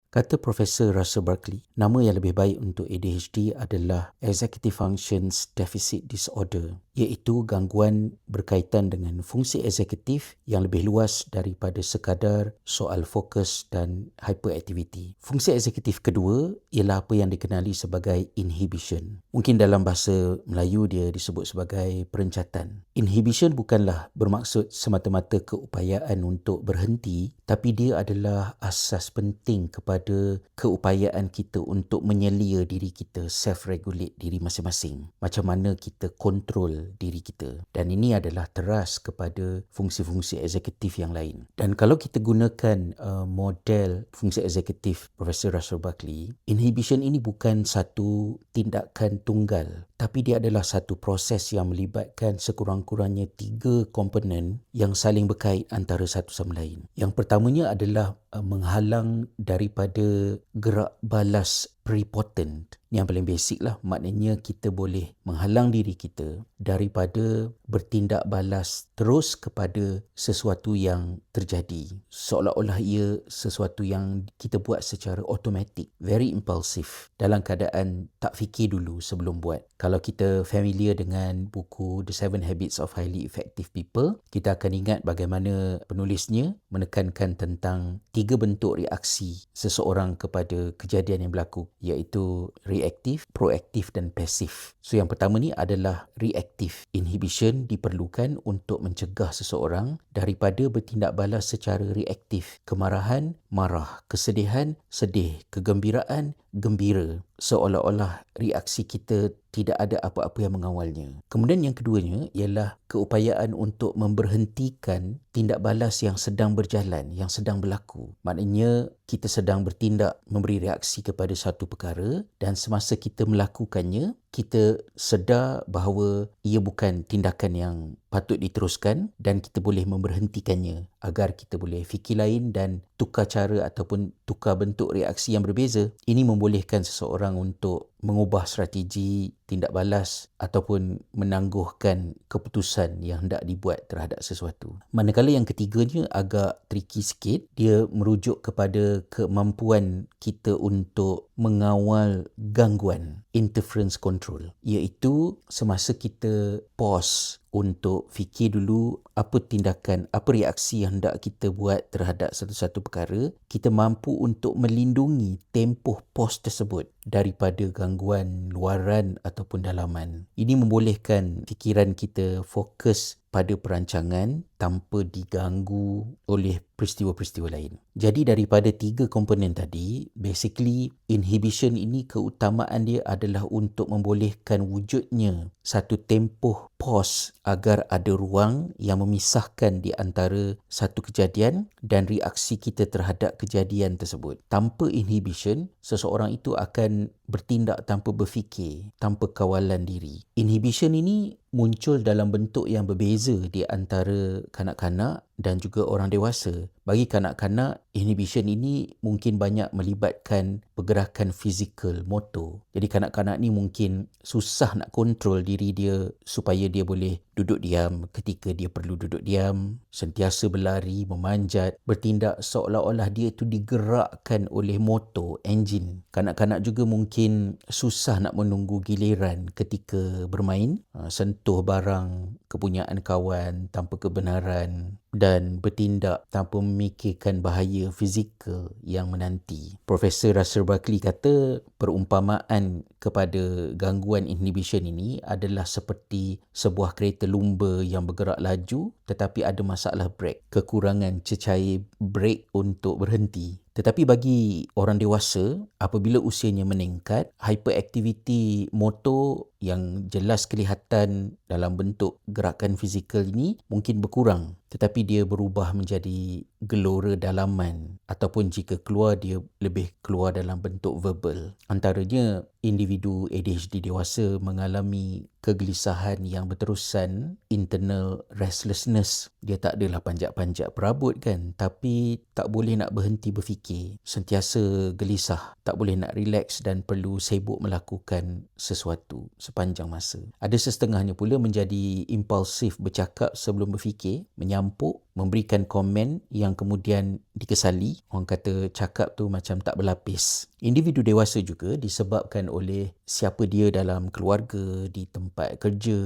Kata Profesor Russell Barkley, nama yang lebih baik untuk ADHD adalah Executive Functions Deficit Disorder, iaitu gangguan berkaitan dengan fungsi eksekutif yang lebih luas daripada sekadar soal fokus dan hyperactivity. Fungsi eksekutif kedua ialah apa yang dikenali sebagai inhibition. Mungkin dalam bahasa Melayu dia disebut sebagai perencatan. Inhibition bukanlah bermaksud semata-mata keupayaan untuk berhenti, tapi dia adalah asas penting kepada keupayaan kita untuk menyelia diri kita, self-regulate diri masing-masing. Macam mana kita kontrol diri kita. Dan ini adalah teras kepada fungsi-fungsi eksekutif yang lain. Dan kalau kita gunakan model fungsi eksekutif Profesor Russell Barkley, inhibition ini bukan satu tindakan tunggal, tapi dia adalah satu proses yang melibatkan sekurang-kurangnya 3 komponen yang saling berkait antara satu sama lain. Yang pertamanya adalah menghalang daripada gerak balas prepotent. Ini yang paling basic lah. Maknanya kita boleh menghalang diri kita daripada bertindak balas terus kepada sesuatu yang terjadi. Seolah-olah ia sesuatu yang kita buat secara automatik. Very impulsive. Dalam keadaan tak fikir dulu sebelum buat. Kalau kita familiar dengan buku The 7 Habits of Highly Effective People, kita akan ingat bagaimana penulisnya menekankan tentang 3 bentuk reaksi seseorang kepada kejadian yang berlaku, iaitu reaktif, proaktif dan pasif. So yang pertama ni adalah reaktif. Inhibition diperlukan untuk mencegah seseorang daripada bertindak balas secara reaktif. Kemarahan, marah. Kesedihan, sedih. Kegembiraan, gembira. Seolah-olah reaksi kita tidak ada apa-apa yang mengawalnya. Kemudian yang keduanya ialah keupayaan untuk memberhentikan tindak balas yang sedang berjalan, yang sedang berlaku. Maknanya kita sedang bertindak, memberi reaksi kepada satu perkara dan semasa kita melakukannya, kita sedar bahawa ia bukan tindakan yang patut diteruskan dan kita boleh memberhentikannya agar kita boleh fikir lain dan tukar cara ataupun tukar bentuk reaksi yang berbeza. Ini membolehkan seseorang untuk mengubah strategi tindak balas ataupun menangguhkan keputusan yang hendak dibuat terhadap sesuatu. Manakala yang ketiganya agak tricky sikit, dia merujuk kepada kemampuan kita untuk mengawal gangguan, interference control, iaitu semasa kita pause untuk fikir dulu apa tindakan, apa reaksi yang hendak kita buat terhadap satu-satu perkara, kita mampu untuk melindungi tempoh pause tersebut daripada gangguan luaran ataupun dalaman. Ini membolehkan fikiran kita fokus pada perancangan tanpa diganggu oleh peristiwa-peristiwa lain. Jadi daripada 3 komponen tadi, basically inhibition ini keutamaan dia adalah untuk membolehkan wujudnya satu tempoh pause agar ada ruang yang memisahkan di antara satu kejadian dan reaksi kita terhadap kejadian tersebut. Tanpa inhibition, seseorang itu akan bertindak tanpa berfikir, tanpa kawalan diri. Inhibition ini muncul dalam bentuk yang berbeza di antara kanak-kanak dan juga orang dewasa. Bagi kanak-kanak, inhibition ini mungkin banyak melibatkan pergerakan fizikal, motor. Jadi kanak-kanak ni mungkin susah nak kontrol diri dia supaya dia boleh duduk diam ketika dia perlu duduk diam, sentiasa berlari, memanjat, bertindak seolah-olah dia itu digerakkan oleh motor, enjin. Kanak-kanak juga mungkin susah nak menunggu giliran ketika bermain, sentuh barang kepunyaan kawan tanpa kebenaran dan bertindak tanpa memikirkan bahaya fizikal yang menanti. Profesor Russell Barkley kata perumpamaan kepada gangguan inhibition ini adalah seperti sebuah kereta lumba yang bergerak laju tetapi ada masalah brake, kekurangan cecair brake untuk berhenti. Tetapi bagi orang dewasa, apabila usianya meningkat, hyperactivity motor yang jelas kelihatan dalam bentuk gerakan fizikal ini mungkin berkurang. Tetapi dia berubah menjadi gelora dalaman ataupun jika keluar dia lebih keluar dalam bentuk verbal. Antaranya individu ADHD dewasa mengalami kegelisahan yang berterusan, internal restlessness. Dia tak adalah panjat-panjat perabot kan, tapi tak boleh nak berhenti berfikir. Sentiasa gelisah, tak boleh nak relax dan perlu sibuk melakukan sesuatu sepanjang masa. Ada setengahnya pula menjadi impulsif bercakap sebelum berfikir, menyampuk, memberikan komen yang kemudian dikesali. Orang kata cakap tu macam tak berlapis. Individu dewasa juga disebabkan oleh siapa dia dalam keluarga, di tempat kerja.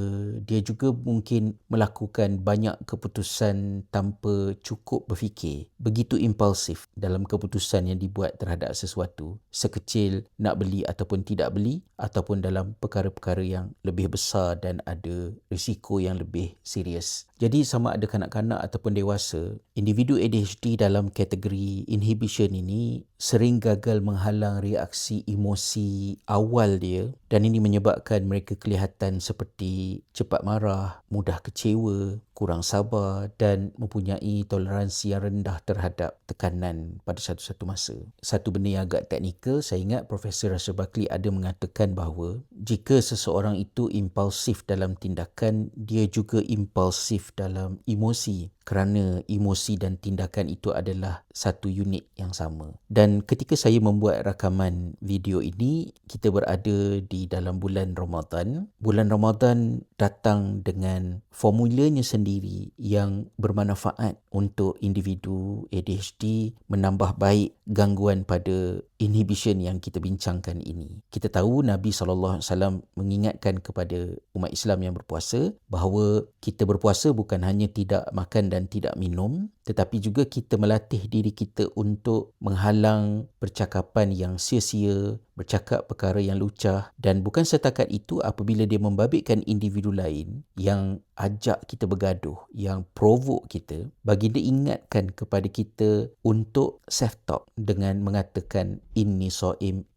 Dia juga mungkin melakukan banyak keputusan tanpa cukup berfikir. Begitu impulsif dalam keputusan yang dibuat terhadap sesuatu. Sekecil nak beli ataupun tidak beli, ataupun dalam perkara-perkara yang lebih besar dan ada risiko yang lebih serius. Jadi sama ada kanak-kanak ataupun dewasa, individu ADHD dalam kategori inhibition ini sering gagal menghalang reaksi emosi awal dia, dan ini menyebabkan mereka kelihatan seperti cepat marah, mudah kecewa, kurang sabar dan mempunyai toleransi yang rendah terhadap tekanan pada satu-satu masa. Satu benda yang agak teknikal, saya ingat Profesor Russell Barkley ada mengatakan bahawa jika seseorang itu impulsif dalam tindakan, dia juga impulsif dalam emosi, kerana emosi dan tindakan itu adalah satu unit yang sama. Dan ketika saya membuat rakaman video ini, kita berada di dalam bulan Ramadan. Bulan Ramadan datang dengan formulanya sendiri yang bermanfaat untuk individu ADHD menambah baik gangguan pada inhibition yang kita bincangkan ini. Kita tahu Nabi SAW mengingatkan kepada umat Islam yang berpuasa bahawa kita berpuasa bukan hanya tidak makan dan tidak minum, tetapi juga kita melatih diri kita untuk menghalang percakapan yang sia-sia, bercakap perkara yang lucah, dan bukan setakat itu, apabila dia membabitkan individu lain yang ajak kita bergaduh, yang provoke kita, baginda ingatkan kepada kita untuk self-talk dengan mengatakan inni so'im,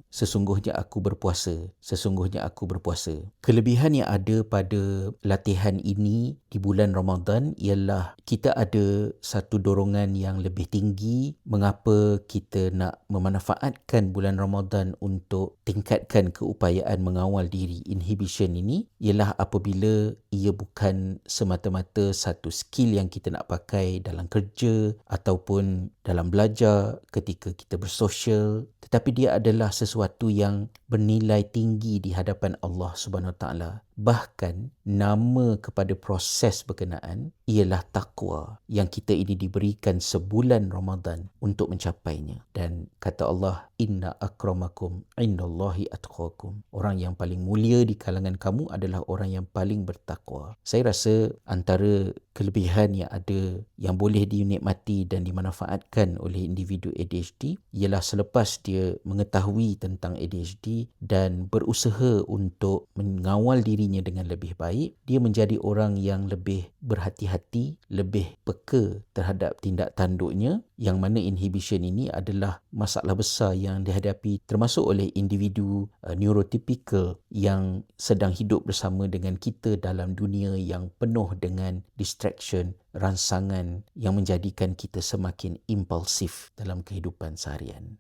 sesungguhnya aku berpuasa, sesungguhnya aku berpuasa. Kelebihan yang ada pada latihan ini di bulan Ramadan ialah kita ada satu dorongan yang lebih tinggi mengapa kita nak memanfaatkan bulan Ramadan untuk tingkatkan keupayaan mengawal diri. Inhibition ini ialah apabila ia bukan semata-mata satu skill yang kita nak pakai dalam kerja ataupun dalam belajar, ketika kita bersosial, tetapi dia adalah sesuatu yang bernilai tinggi di hadapan Allah Subhanahu Wa Taala. Bahkan nama kepada proses berkenaan ialah takwa, yang kita ini diberikan sebulan Ramadan untuk mencapainya. Dan kata Allah, inna akramakum indallahi atqakum. Orang yang paling mulia di kalangan kamu adalah orang yang paling bertakwa. Saya rasa antara kelebihan yang ada yang boleh dinikmati dan dimanfaatkan oleh individu ADHD ialah selepas dia mengetahui tentang ADHD dan berusaha untuk mengawal dirinya dengan lebih baik, dia menjadi orang yang lebih berhati-hati, lebih peka terhadap tindak tanduknya, yang mana inhibition ini adalah masalah besar yang dihadapi termasuk oleh individu neurotypical yang sedang hidup bersama dengan kita dalam dunia yang penuh dengan distraction, rangsangan yang menjadikan kita semakin impulsif dalam kehidupan seharian.